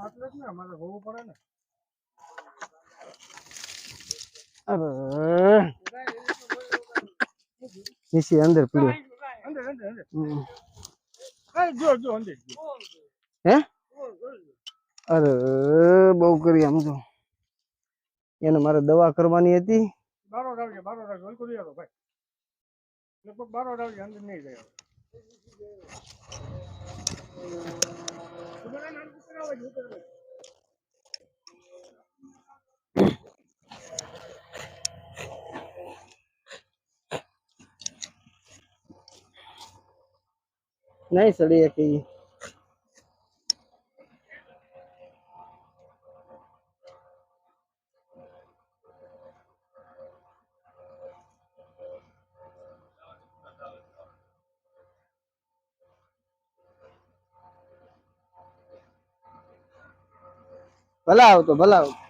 આટલે જ ને અમારે હોવું પડે ને. અરે નીચે અંદર પડ્યો. અંદર અંદર અંદર. જો જો અંદર. હે અરે બહુ કરી આમ તો એને મારે દવા કરવાની હતી. બારો આવજે હલકો લઈ આવો ભાઈ. લગભગ બારો આવજે અંદર નહીં જાય. નહીં સડી કે ભલા આવતો ભલા આવતો.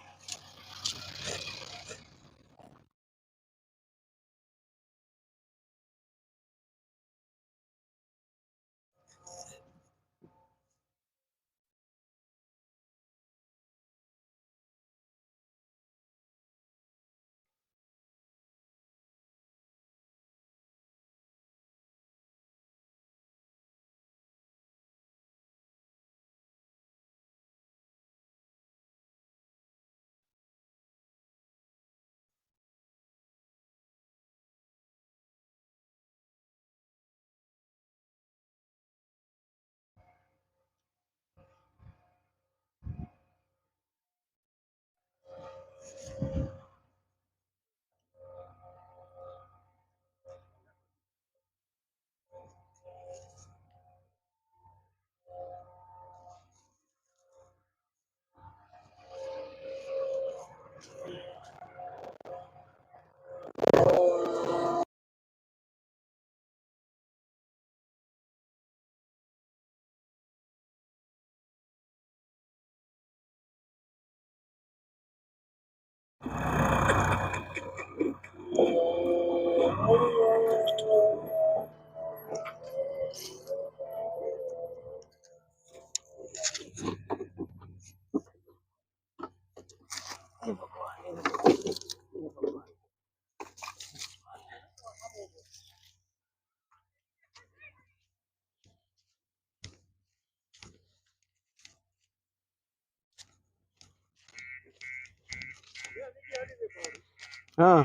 હા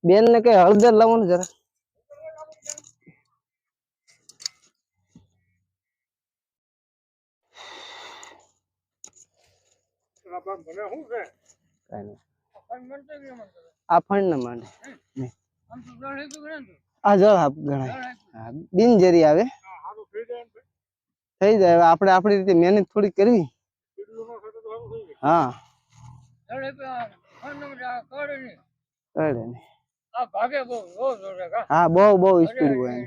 બેન ને કઈ હળદર લાવવાનું જરા. આ ફંડ ના માંડે આ જળ આપ ગણાય બિનજરી આવે થઈ જાય. આપણે આપણી રીતે મહેનત થોડી કરવી. હા હા બહુ બહુ સ્પીડ હોય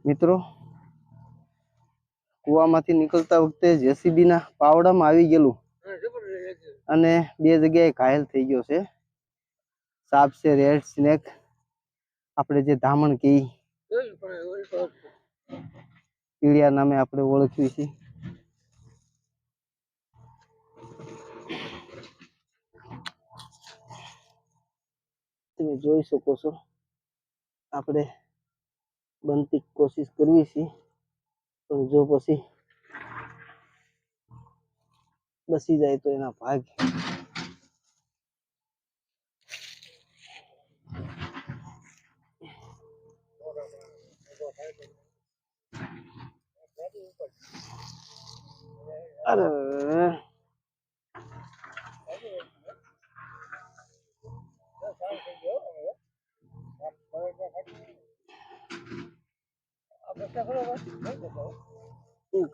મિત્રો. કુવામાંથી નીકળતા વખતે જેસીબી ના પાવડામાં આવી ગયેલું અને બે જગ્યાએ ઘાયલ થઈ ગયો છે. સાપ છે રેડ સ્નેક આપણે જે ધામણ કહી પીળિયા નામે આપણે ઓળખીએ છીએ. તમે જોઈ શકો છો આપણે બનતી કોશિશ કરવી છે પણ જો પછી બસી જાય તો એના ભાગ. અરે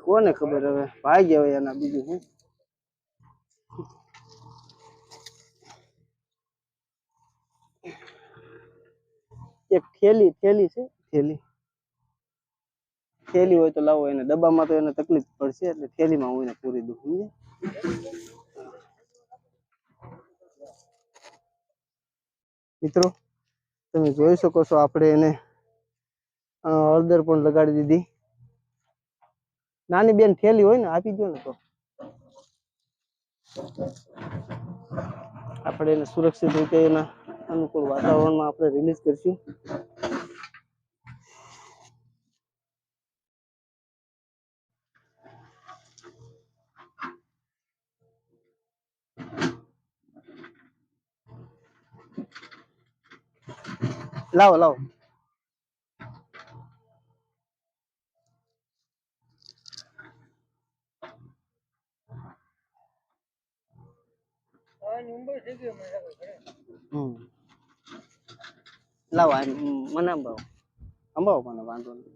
કોને ખબર હવે ભાઈ ગયા હોય એના બીજું હું. એક થેલી છે થેલી થેલી હોય તો લાવો, એને ડબ્બામાં તો એને તકલીફ પડશે એટલે થેલીમાં હું એને પૂરી દઉં, સમજે? મિત્રો તમે જોઈ શકો છો આપણે એને હળદર પણ લગાડી દીધી. નાની બેન થેલી હોય ને આપી દો ને, તો આપણે એને સુરક્ષિત રીતે એના અનુકૂળ વાતાવરણમાં આપણે રિલીઝ કરીશું. લાવો લાવો. લાવો મને અંબાવો, અંબાવો મને વાંધો નહીં.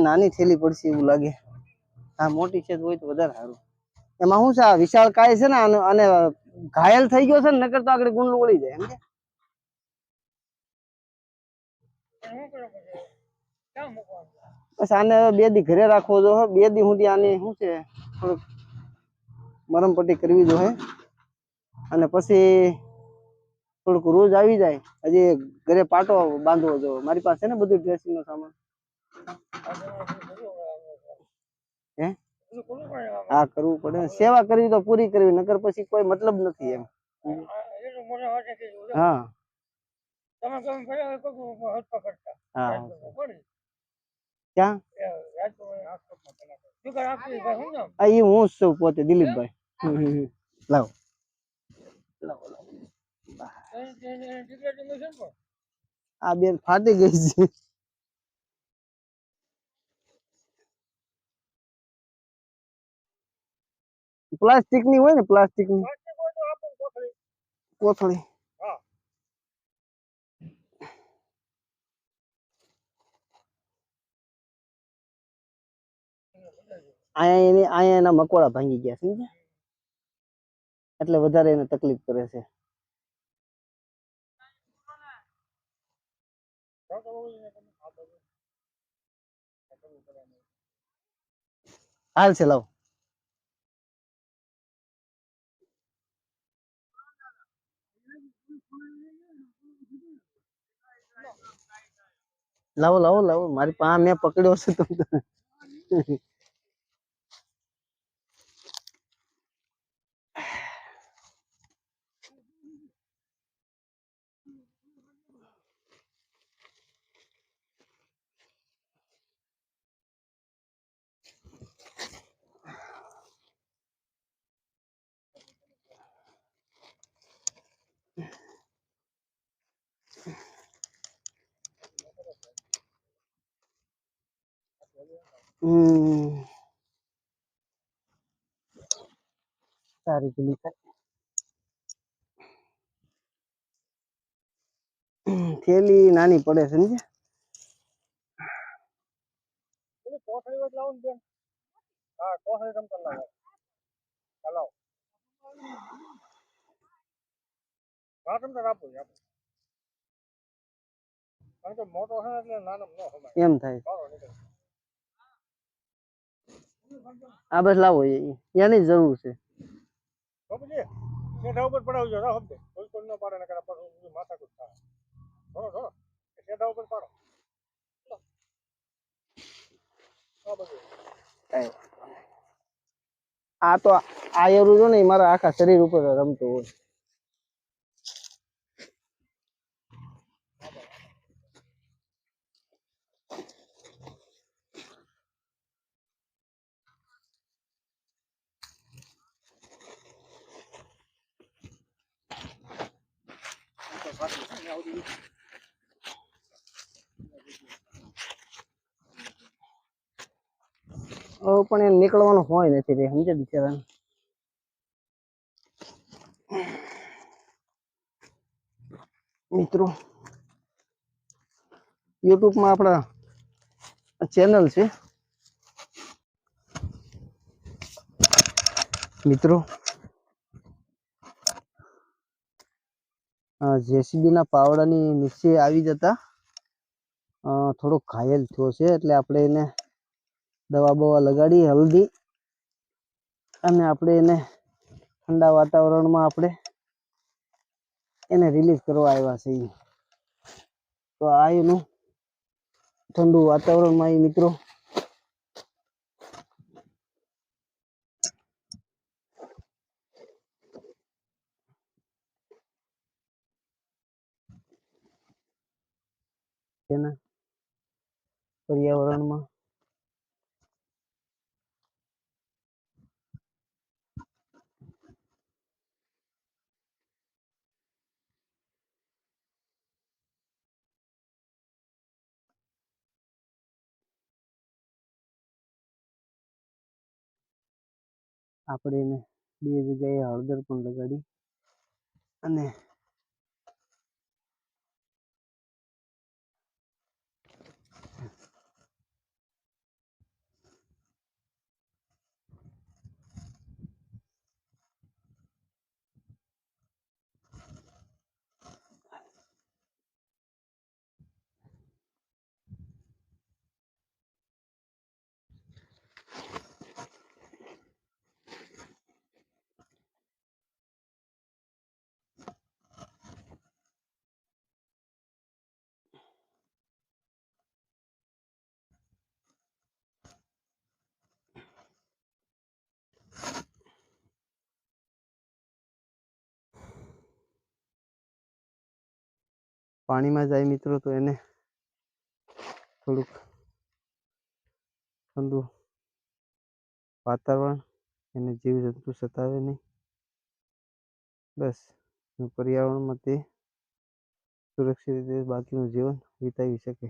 નાની થેલી પડશે એવું લાગે. હા મોટી છે તો હોય તો વધારે સારું. એમાં શું છે, આ વિશાળ કાય છે ને અને ઘાયલ થઈ ગયો છે ને, નકર તો આગળ ગુંડલું વળી જાય. સમજે? બસ આને 2 દી ઘરે રાખવો જો, 2 દી સુધી આની શું છે થોડુંક મરમ પટ્ટી કરવી જોઈએ, અને પછી થોડુંક રોજ આવી જાય. હજી ઘરે પાટો બાંધવો જો, મારી પાસે ને બધું ડ્રેસિંગ નો સામાન. હે હા કરવું પડે, સેવા કરવી તો પૂરી કરવી, નકર પછી કોઈ મતલબ નથી એમ. હા ક્યાં એ હું જ છું પોતે, દિલીપભાઈ. લાવો લાવો લાવો. આ બેન ફાટી ગઈ છે. પ્લાસ્ટિક ની હોય ને, પ્લાસ્ટિક ની કોથળી. અહીંયા એના મકોડા ભાંગી ગયા, સમજ્યા? એટલે વધારે એને તકલીફ કરે છે. હાલ છે, લાવો. લાવો લાવો લાવો, મારી પાસે મેં પકડ્યો છે તો. સારી પેલી થેલી નાની પડે, સમજે? એમ થાય. આ બસ લાવો, એની જરૂર છે. ઉપર પડાવજો, કોઈ ન પાડે ને માથા કુટ થાય. થોડો થોડો સેડા ઉપર પાડો. આ તો આયરું જો ને, મારા આખા શરીર ઉપર રમતો હોય. પણ એ નીકળવાનો હોય નથી રે, સમજે બિચારા. મિત્રો યુટ્યુબ માં આપણા ચેનલ છે મિત્રો, જેસીબી ના પાવડાની નીચે આવી જતા થોડો ઘાયલ થયો છે, એટલે આપણે એને દવા બવા લગાડી હલ્દી, અને આપણે એને ઠંડા વાતાવરણમાં આપણે એને રિલીઝ કરવા આવ્યા છીએ. તો આ એનું ઠંડુ વાતાવરણમાં એ મિત્રો તેના પર્યાવરણમાં આપણે એને બે જગ્યાએ હળદર પણ લગાડી અને પાણીમાં જાય મિત્રો તો એને થોડુંક ઠંડુ વાતાવરણ, એને જીવજંતુ સતાવે નહીં, બસ પર્યાવરણમાં તે સુરક્ષિત રીતે બાકીનું જીવન વિતાવી શકે.